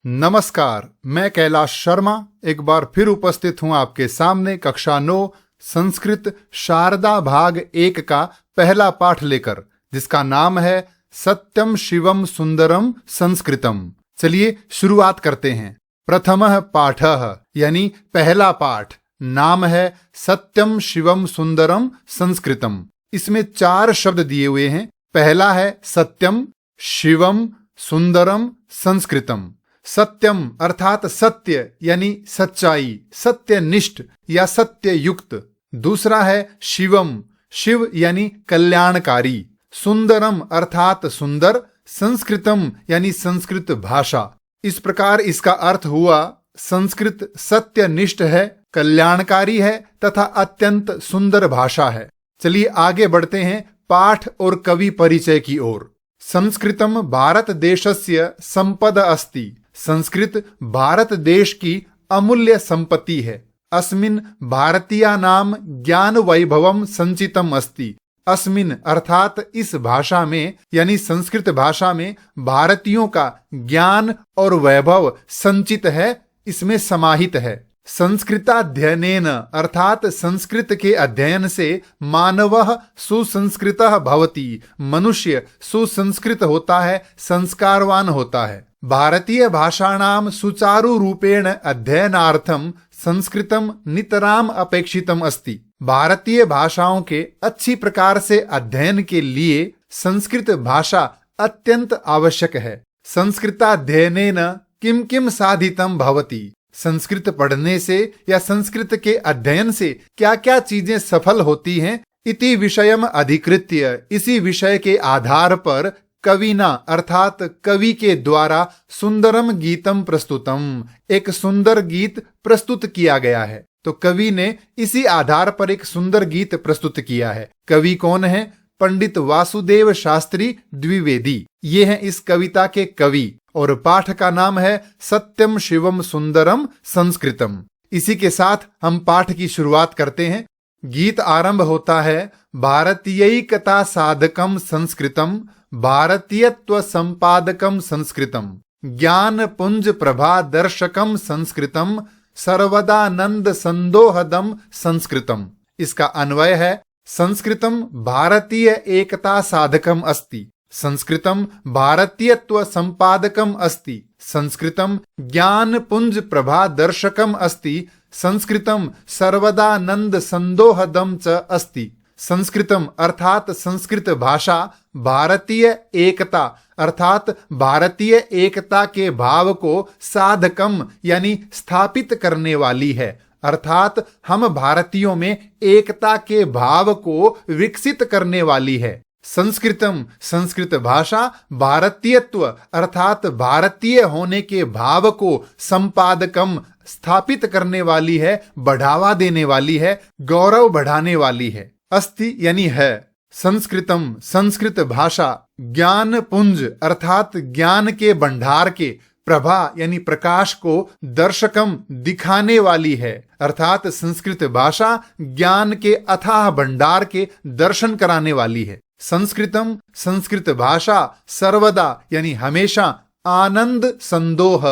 नमस्कार, मैं कैलाश शर्मा एक बार फिर उपस्थित हूं आपके सामने कक्षा 9 संस्कृत शारदा भाग 1 का पहला पाठ लेकर, जिसका नाम है सत्यम शिवम सुंदरम संस्कृतम। चलिए शुरुआत करते हैं। प्रथमः पाठः यानी पहला पाठ, नाम है सत्यम शिवम सुंदरम संस्कृतम। इसमें 4 शब्द दिए हुए हैं। पहला है सत्यम, शिवम, सुंदरम, संस्कृतम। सत्यम अर्थात सत्य यानी सच्चाई, सत्यनिष्ठ या सत्य युक्त। दूसरा है शिवम, शिव यानी कल्याणकारी। सुंदरम अर्थात सुंदर। संस्कृतम यानी संस्कृत भाषा। इस प्रकार इसका अर्थ हुआ, संस्कृत सत्यनिष्ठ है, कल्याणकारी है तथा अत्यंत सुंदर भाषा है। चलिए आगे बढ़ते हैं पाठ और कवि परिचय की ओर। संस्कृतम भारत देशस्य संपद अस्ति। संस्कृत भारत देश की अमूल्य संपत्ति है। अस्मिन् भारतीयानां ज्ञान वैभवम संचितम अस्ति। अस्मिन् अर्थात इस भाषा में यानी संस्कृत भाषा में भारतीयों का ज्ञान और वैभव संचित है, इसमें समाहित है। संस्कृताध्ययनेन अर्थात संस्कृत के अध्ययन से मानवः सुसंस्कृतः भवति। मनुष्य सुसंस्कृत होता है, संस्कारवान होता है। भारतीय भाषाणां सुचारु रूपेण अध्ययनार्थम संस्कृतम नितराम अपेक्षितम अस्ति। भारतीय भाषाओं के अच्छी प्रकार से अध्ययन के लिए संस्कृत भाषा अत्यंत आवश्यक है। संस्कृताध्ययनेन किम किम साधितम भवति। संस्कृत पढ़ने से या संस्कृत के अध्ययन से क्या क्या चीजें सफल होती हैं, इति विषयम अधिकृत्य, इसी विषय के आधार पर कविना अर्थात कवि के द्वारा सुंदरम गीतम प्रस्तुतम, एक सुंदर गीत प्रस्तुत किया गया है। तो कवि ने इसी आधार पर एक सुंदर गीत प्रस्तुत किया है। कवि कौन है? पंडित वासुदेव शास्त्री द्विवेदी, ये हैं इस कविता के कवि। और पाठ का नाम है सत्यम शिवम सुंदरम संस्कृतम। इसी के साथ हम पाठ की शुरुआत करते हैं। गीत आरंभ होता है, भारतीयैकता साधकम संस्कृतम, भारतीयत्व संपादकम संस्कृतम, ज्ञान पुंज प्रभा दर्शकम संस्कृतम, सर्वदानंद संदोहदम संस्कृतम। इसका अन्वय है, संस्कृतम भारतीय एकता साधकम अस्ति, संस्कृतम भारतीयत्व संपादकम अस्ति, संस्कृतम ज्ञान पुंज प्रभा दर्शकम अस्ति, संस्कृतम सर्वदानंद संदोहदम च अस्ति। संस्कृतम अर्थात संस्कृत भाषा भारतीय एकता अर्थात भारतीय एकता के भाव को साधकम यानी स्थापित करने वाली है। अर्थात हम भारतीयों में एकता के भाव को विकसित करने वाली है। संस्कृतम संस्कृत भाषा भारतीयत्व अर्थात भारतीय होने के भाव को संपादकम स्थापित करने वाली है, बढ़ावा देने वाली है, गौरव बढ़ाने वाली है। अस्ति यानी है। संस्कृतम संस्कृत भाषा ज्ञान पुंज अर्थात ज्ञान के भंडार के, प्रभा यानी प्रकाश को, दर्शकम दिखाने वाली है। अर्थात संस्कृत भाषा ज्ञान के अथाह भंडार के दर्शन कराने वाली है। संस्कृतम संस्कृत भाषा सर्वदा यानी हमेशा, आनंद संदोह,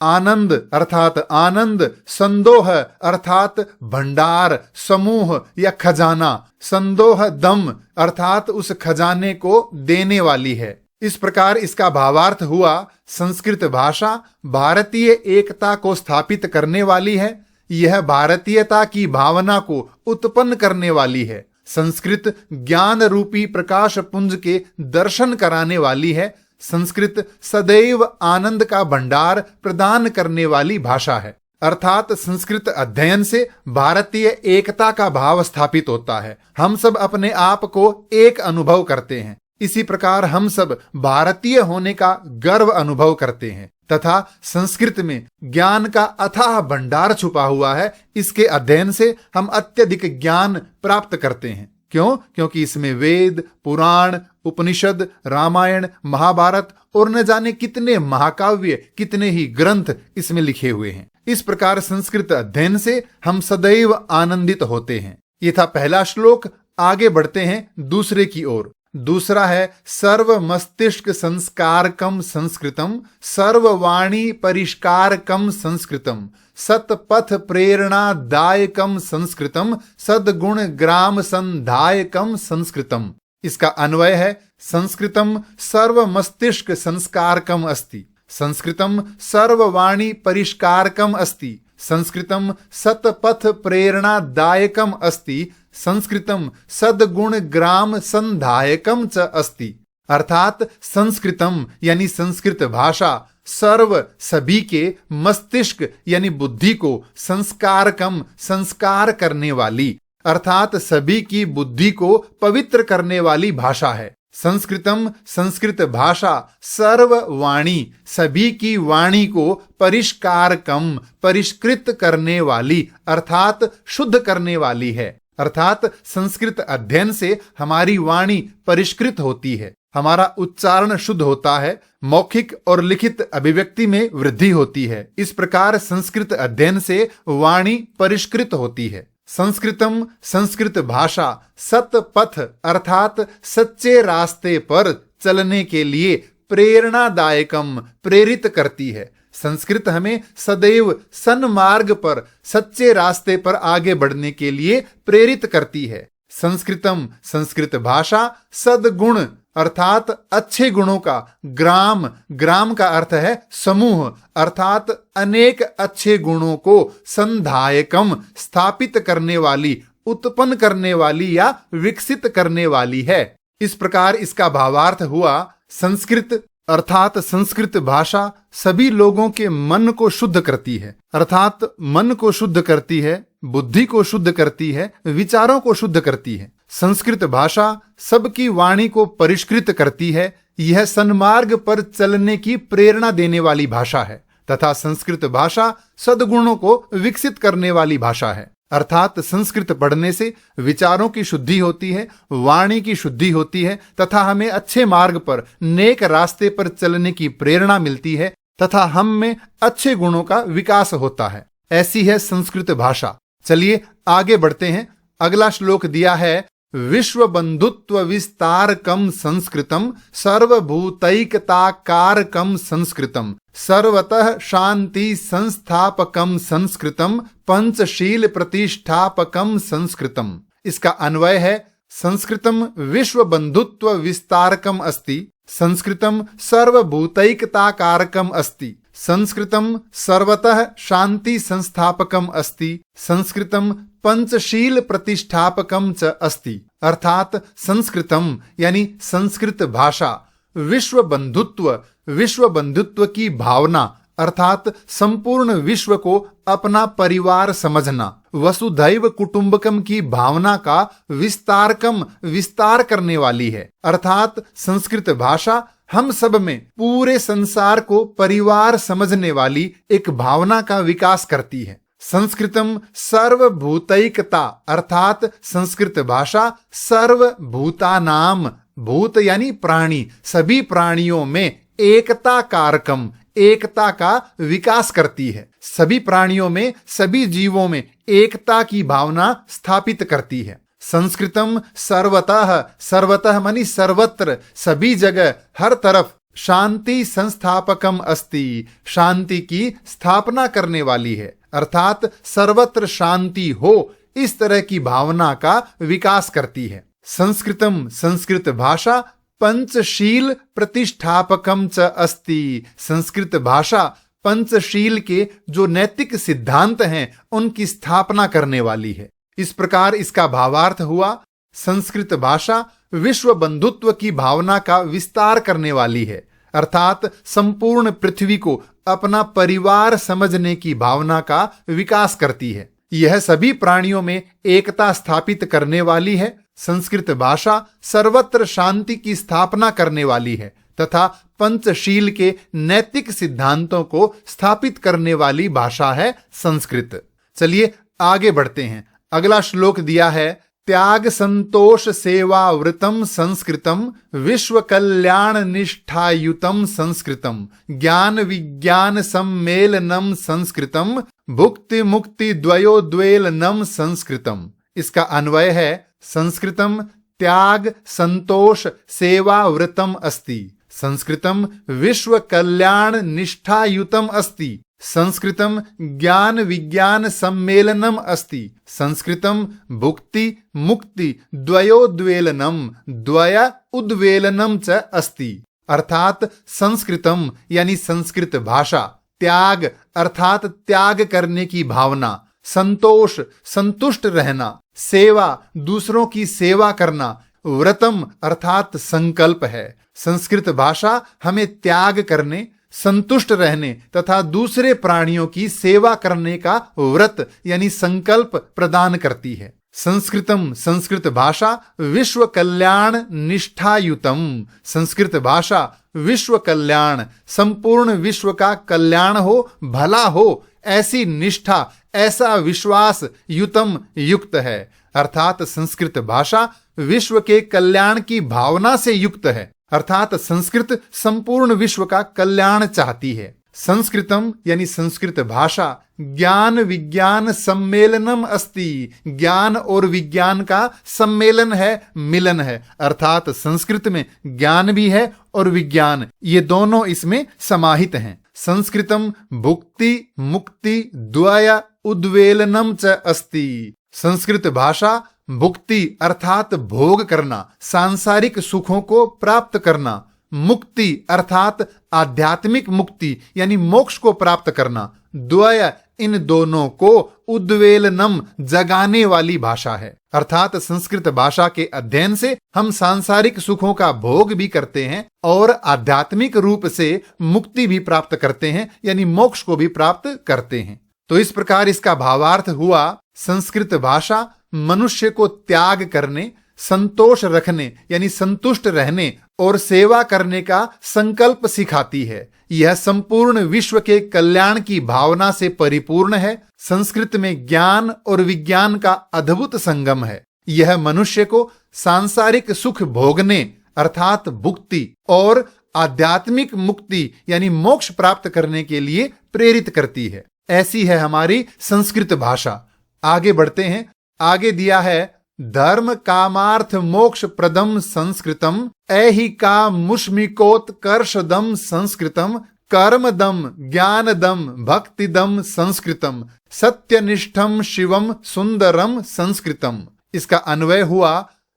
आनंद अर्थात आनंद, संदोह अर्थात भंडार, समूह या खजाना, संदोह दम अर्थात उस खजाने को देने वाली है। इस प्रकार इसका भावार्थ हुआ, संस्कृत भाषा भारतीय एकता को स्थापित करने वाली है, यह भारतीयता की भावना को उत्पन्न करने वाली है। संस्कृत ज्ञान रूपी प्रकाश पुंज के दर्शन कराने वाली है। संस्कृत सदैव आनंद का भंडार प्रदान करने वाली भाषा है। अर्थात संस्कृत अध्ययन से भारतीय एकता का भाव स्थापित होता है। हम सब अपने आप को एक अनुभव करते हैं। इसी प्रकार हम सब भारतीय होने का गर्व अनुभव करते हैं तथा संस्कृत में ज्ञान का अथाह भंडार छुपा हुआ है। इसके अध्ययन से हम अत्यधिक ज्ञान प्राप्त करते हैं। क्यों? क्योंकि इसमें वेद, पुराण, उपनिषद, रामायण, महाभारत और न जाने कितने महाकाव्य, कितने ही ग्रंथ इसमें लिखे हुए हैं। इस प्रकार संस्कृत अध्ययन से हम सदैव आनंदित होते हैं। ये था पहला श्लोक। आगे बढ़ते हैं दूसरे की ओर। दूसरा है सर्व मस्तिष्क संस्कारकम संस्कृतम, सर्ववाणी परिष्कारकम संस्कृतम, सतपथ प्रेरणादायकम संस्कृतम, सद्गुण ग्राम संधायकम संस्कृतम। इसका अन्वय है संस्कृतम सर्व मस्तिष्क संस्कारकम अस्ति, संस्कृतम सर्ववाणी परिष्कारकम अस्ति, संस्कृतम सतपथ प्रेरणादायकम अस्ति, संस्कृतम सद्गुण ग्राम संधायकम च अस्ति। अर्थात संस्कृतम यानी संस्कृत भाषा सर्व सभी के मस्तिष्क यानी बुद्धि को संस्कारकम संस्कार करने वाली, अर्थात सभी की बुद्धि को पवित्र करने वाली भाषा है। संस्कृतम संस्कृत भाषा सर्ववाणी सभी की वाणी को परिष्कारकम परिष्कृत करने वाली अर्थात शुद्ध करने वाली है। अर्थात संस्कृत अध्ययन से हमारी वाणी परिष्कृत होती है, हमारा उच्चारण शुद्ध होता है, मौखिक और लिखित अभिव्यक्ति में वृद्धि होती है। इस प्रकार संस्कृत अध्ययन से वाणी परिष्कृत होती है। संस्कृतम संस्कृत भाषा सतपथ अर्थात सच्चे रास्ते पर चलने के लिए प्रेरणादायकम प्रेरित करती है। संस्कृत हमें सदैव सन्मार्ग पर सच्चे रास्ते पर आगे बढ़ने के लिए प्रेरित करती है। संस्कृतम संस्कृत भाषा सद्गुण अर्थात अच्छे गुणों का, ग्राम ग्राम का अर्थ है समूह अर्थात अनेक अच्छे गुणों को संधायकम स्थापित करने वाली, उत्पन्न करने वाली या विकसित करने वाली है। इस प्रकार इसका भावार्थ हुआ संस्कृत अर्थात संस्कृत भाषा सभी लोगों के मन को शुद्ध करती है, अर्थात मन को शुद्ध करती है, बुद्धि को शुद्ध करती है, विचारों को शुद्ध करती है। संस्कृत भाषा सबकी वाणी को परिष्कृत करती है। यह सन्मार्ग पर चलने की प्रेरणा देने वाली भाषा है तथा संस्कृत भाषा सद्गुणों को विकसित करने वाली भाषा है। अर्थात संस्कृत पढ़ने से विचारों की शुद्धि होती है, वाणी की शुद्धि होती है तथा हमें अच्छे मार्ग पर नेक रास्ते पर चलने की प्रेरणा मिलती है तथा हम में अच्छे गुणों का विकास होता है। ऐसी है संस्कृत भाषा। चलिए आगे बढ़ते हैं। अगला श्लोक दिया है विश्व बंधुत्व विस्तारकम संस्कृतम, सर्वभूतैकताकारकम संस्कृतम, सर्वतः शांति संस्थापकम संस्कृतम, पंचशील प्रतिष्ठापकम संस्कृतम। इसका अन्वय है संस्कृतम विश्व बंधुत्व विस्तारकम अस्ति, संस्कृतम सर्वभूतैकताकारकम अस्ति, संस्कृतम सर्वतः शांति संस्थापकम अस्ति, संस्कृतम पंचशील प्रतिष्ठापकम च अस्ति। अर्थात संस्कृतम यानी संस्कृत भाषा विश्व बंधुत्व की भावना अर्थात संपूर्ण विश्व को अपना परिवार समझना, वसुधैव कुटुंबकम की भावना का विस्तार करने वाली है। अर्थात संस्कृत भाषा हम सब में पूरे संसार को परिवार समझने वाली एक भावना का विकास करती है। संस्कृतम सर्वभूतैकता अर्थात संस्कृत भाषा सर्वभूतानाम, भूत यानी प्राणी, सभी प्राणियों में एकता कारकम एकता का विकास करती है। सभी प्राणियों में, सभी जीवों में एकता की भावना स्थापित करती है। संस्कृतम सर्वतः मानी सर्वत्र, सभी जगह, हर तरफ, शांति संस्थापकम अस्ति, शांति की स्थापना करने वाली है। अर्थात सर्वत्र शांति हो, इस तरह की भावना का विकास करती है। संस्कृतम संस्कृत भाषा पंचशील प्रतिष्ठापकम च अस्ति, संस्कृत भाषा पंचशील के जो नैतिक सिद्धांत हैं उनकी स्थापना करने वाली है। इस प्रकार इसका भावार्थ हुआ संस्कृत भाषा विश्व बंधुत्व की भावना का विस्तार करने वाली है, अर्थात संपूर्ण पृथ्वी को अपना परिवार समझने की भावना का विकास करती है। यह सभी प्राणियों में एकता स्थापित करने वाली है। संस्कृत भाषा सर्वत्र शांति की स्थापना करने वाली है तथा पंचशील के नैतिक सिद्धांतों को स्थापित करने वाली भाषा है संस्कृत। चलिए आगे बढ़ते हैं। अगला श्लोक दिया है त्याग संतोष सेवावृतम संस्कृतम, विश्व कल्याण निष्ठायुतम संस्कृतम, ज्ञान विज्ञान सम्मेलनम संस्कृतम, भुक्ति मुक्ति द्वयोद्वेलनम संस्कृतम। इसका अन्वय है संस्कृतम त्याग संतोष सेवा व्रतम अस्ति। संस्कृतम विश्व कल्याण निष्ठायुतम अस्ति। संस्कृतम ज्ञान विज्ञान सम्मेलनम अस्ति। संस्कृतम भुक्ति मुक्ति द्वयोद्वेलनम द्वय उद्वेलनम च अस्ति। अर्थात संस्कृतम यानी संस्कृत भाषा, त्याग अर्थात त्याग करने की भावना, संतोष संतुष्ट रहना, सेवा दूसरों की सेवा करना, व्रतम अर्थात संकल्प है। संस्कृत भाषा हमें त्याग करने, संतुष्ट रहने तथा दूसरे प्राणियों की सेवा करने का व्रत यानी संकल्प प्रदान करती है। संस्कृतम संस्कृत भाषा विश्व कल्याण निष्ठायुतम। संस्कृत भाषा विश्व कल्याण संपूर्ण विश्व का कल्याण हो, भला हो, ऐसी निष्ठा ऐसा विश्वास युतम युक्त है। अर्थात संस्कृत भाषा विश्व के कल्याण की भावना से युक्त है। अर्थात संस्कृत संपूर्ण विश्व का कल्याण चाहती है। संस्कृतम यानी संस्कृत भाषा ज्ञान विज्ञान सम्मेलनम अस्ति। ज्ञान और विज्ञान का सम्मेलन है, मिलन है। अर्थात संस्कृत में ज्ञान भी है और विज्ञान, ये दोनों इसमें समाहित हैं। संस्कृतम भुक्ति मुक्ति द्वय उद्वेलनम च अस्ति। संस्कृत भाषा भुक्ति अर्थात भोग करना, सांसारिक सुखों को प्राप्त करना, मुक्ति अर्थात आध्यात्मिक मुक्ति यानी मोक्ष को प्राप्त करना, द्वय इन दोनों को उद्वेलनम जगाने वाली भाषा है। अर्थात संस्कृत भाषा के अध्ययन से हम सांसारिक सुखों का भोग भी करते हैं और आध्यात्मिक रूप से मुक्ति भी प्राप्त करते हैं यानी मोक्ष को भी प्राप्त करते हैं। तो इस प्रकार इसका भावार्थ हुआ, संस्कृत भाषा मनुष्य को त्याग करने, संतोष रखने यानी संतुष्ट रहने और सेवा करने का संकल्प सिखाती है। यह संपूर्ण विश्व के कल्याण की भावना से परिपूर्ण है। संस्कृत में ज्ञान और विज्ञान का अद्भुत संगम है। यह मनुष्य को सांसारिक सुख भोगने अर्थात भुक्ति और आध्यात्मिक मुक्ति यानी मोक्ष प्राप्त करने के लिए प्रेरित करती है। ऐसी है हमारी संस्कृत भाषा। आगे बढ़ते हैं। आगे दिया है धर्म कामार्थ मोक्ष प्रदम संस्कृतम ऐहिका मुष्मिकोत्कर्षदम संस्कृतम कर्मदम ज्ञानदम भक्तिदम संस्कृतम सत्यनिष्ठम शिवम सुंदरम संस्कृतम। इसका अन्वय हुआ,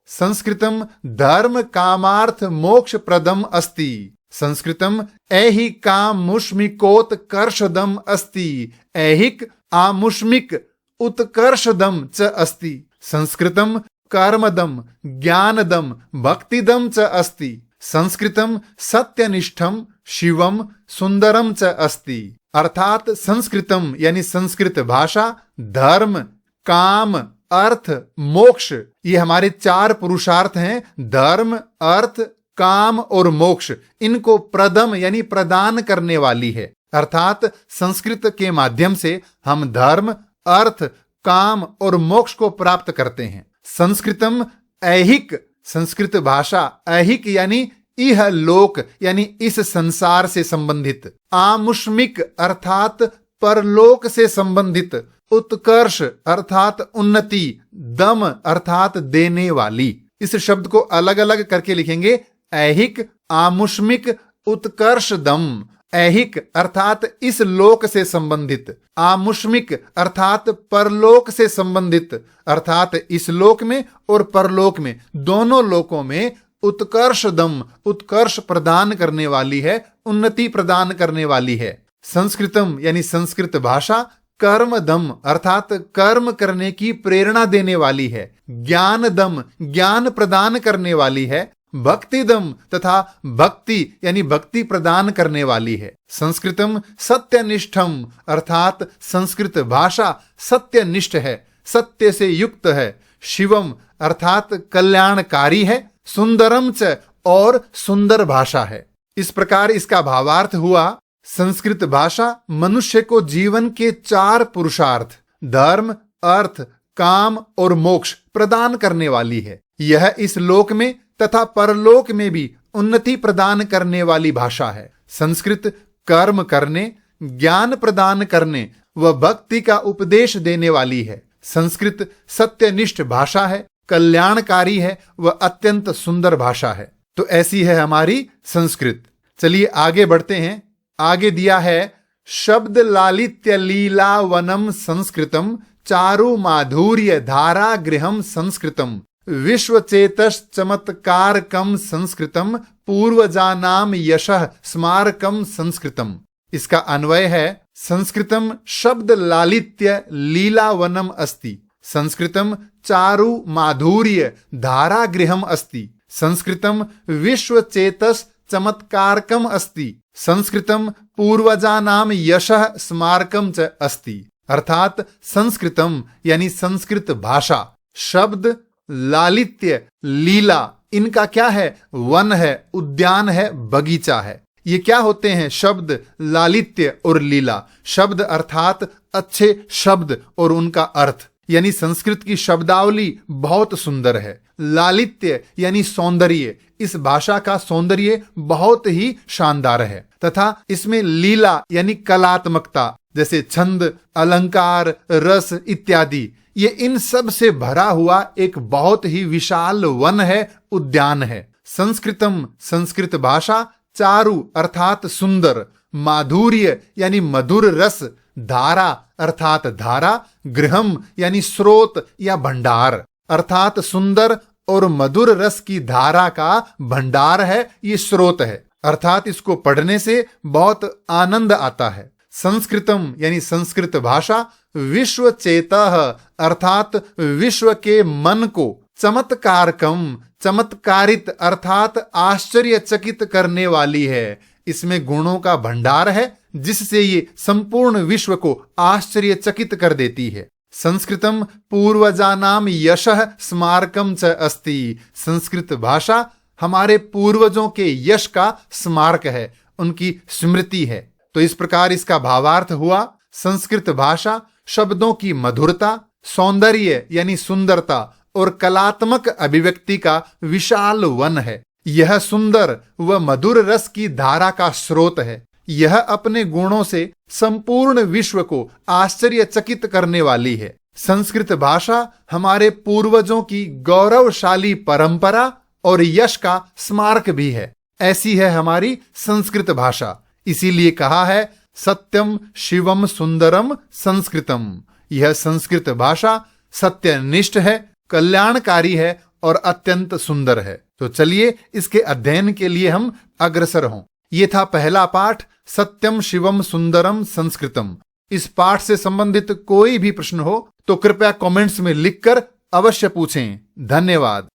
संस्कृतम धर्म कामार्थ मोक्ष प्रदम अस्ति। संस्कृतम ऐहिका मुष्मिकोत्कर्षदम अस्ति। ऐहिक आमुष्मिक उत्कर्षदम च अस्ति। संस्कृतम कर्मदम ज्ञानदम भक्तिदम च अस्ति। संस्कृतम सत्यनिष्ठम शिवम सुंदरम च अस्ति। अर्थात संस्कृतम यानी संस्कृत भाषा धर्म काम अर्थ मोक्ष, ये हमारे चार पुरुषार्थ हैं। धर्म अर्थ काम और मोक्ष, इनको प्रदम यानी प्रदान करने वाली है। अर्थात संस्कृत के माध्यम से हम धर्म अर्थ काम और मोक्ष को प्राप्त करते हैं। संस्कृतम ऐहिक, संस्कृत भाषा ऐहिक यानी इह लोक यानी इस संसार से संबंधित, आमुष्मिक अर्थात परलोक से संबंधित, उत्कर्ष अर्थात उन्नति, दम अर्थात देने वाली। इस शब्द को अलग अलग करके लिखेंगे, ऐहिक आमुष्मिक उत्कर्ष दम। ऐहिक अर्थात इस लोक से संबंधित, आमुष्मिक अर्थात परलोक से संबंधित, अर्थात इस लोक में और परलोक में दोनों लोकों में उत्कर्षदम उत्कर्ष प्रदान करने वाली है, उन्नति प्रदान करने वाली है। संस्कृतम यानी संस्कृत भाषा कर्मदम अर्थात कर्म करने की प्रेरणा देने वाली है। ज्ञानदम ज्ञान प्रदान करने वाली है। भक्तिदम तथा भक्ति यानी भक्ति प्रदान करने वाली है। संस्कृतम सत्यनिष्ठम अर्थात संस्कृत भाषा सत्यनिष्ठ है, सत्य से युक्त है। शिवम अर्थात कल्याणकारी है। सुंदरम च और सुंदर भाषा है। इस प्रकार इसका भावार्थ हुआ, संस्कृत भाषा मनुष्य को जीवन के चार पुरुषार्थ धर्म अर्थ काम और मोक्ष प्रदान करने वाली है। यह इस लोक में तथा परलोक में भी उन्नति प्रदान करने वाली भाषा है। संस्कृत कर्म करने, ज्ञान प्रदान करने व भक्ति का उपदेश देने वाली है। संस्कृत सत्यनिष्ठ भाषा है। कल्याणकारी है, वह अत्यंत सुंदर भाषा है। तो ऐसी है हमारी संस्कृत। चलिए आगे बढ़ते हैं। आगे दिया है शब्द लालित्य लीला वनम संस्कृतम चारु माधुर्य धारा गृहम संस्कृतम विश्व चेतस चमत्कारकम संस्कृतम पूर्वजानाम यशः स्मारकम संस्कृतम। इसका अन्वय है संस्कृतम शब्द लालित्य लीला वनम अस्ति, संस्कृतम चारु माधुर्य धारा गृहम अस्ति, संस्कृतम विश्व चेतस चमत्कारकम अस्ति, संस्कृतम पूर्वजानाम यशः स्मारकम च अस्ति। अर्थात संस्कृतम यानी संस्कृत भाषा, शब्द, लालित्य, लीला, इनका क्या है? वन है, उद्यान है, बगीचा है। ये क्या होते हैं? शब्द, लालित्य और लीला। शब्द अर्थात अच्छे शब्द और उनका अर्थ, यानी संस्कृत की शब्दावली बहुत सुंदर है। लालित्य यानी सौंदर्य, इस भाषा का सौंदर्य बहुत ही शानदार है। तथा इसमें लीला यानी कलात्मकता, जैसे छंद, अलंकार, रस इत्यादि, ये इन सब से भरा हुआ एक बहुत ही विशाल वन है, उद्यान है। संस्कृतम संस्कृत भाषा, चारु अर्थात सुंदर, माधुर्य यानी मधुर रस, धारा अर्थात धारा, गृहम यानी स्रोत या भंडार, अर्थात सुंदर और मधुर रस की धारा का भंडार है, ये स्रोत है। अर्थात इसको पढ़ने से बहुत आनंद आता है। संस्कृतम यानी संस्कृत भाषा, विश्व चेतः अर्थात विश्व के मन को, चमत्कारकम चमत्कारित अर्थात आश्चर्यचकित करने वाली है। इसमें गुणों का भंडार है जिससे ये संपूर्ण विश्व को आश्चर्यचकित कर देती है। संस्कृतम पूर्वजानाम यशः स्मारकम च अस्ति, संस्कृत भाषा हमारे पूर्वजों के यश का स्मारक है, उनकी स्मृति है। तो इस प्रकार इसका भावार्थ हुआ, संस्कृत भाषा शब्दों की मधुरता, सौंदर्य यानी सुंदरता और कलात्मक अभिव्यक्ति का विशाल वन है। यह सुंदर व मधुर रस की धारा का स्रोत है। यह अपने गुणों से संपूर्ण विश्व को आश्चर्यचकित करने वाली है। संस्कृत भाषा हमारे पूर्वजों की गौरवशाली परंपरा और यश का स्मारक भी है। ऐसी है हमारी संस्कृत भाषा। इसीलिए कहा है सत्यम शिवम सुंदरम संस्कृतम। यह संस्कृत भाषा सत्यनिष्ठ है, कल्याणकारी है और अत्यंत सुंदर है। तो चलिए इसके अध्ययन के लिए हम अग्रसर हों। ये था पहला पाठ, सत्यम शिवम सुंदरम संस्कृतम। इस पाठ से संबंधित कोई भी प्रश्न हो तो कृपया कमेंट्स में लिखकर अवश्य पूछें। धन्यवाद।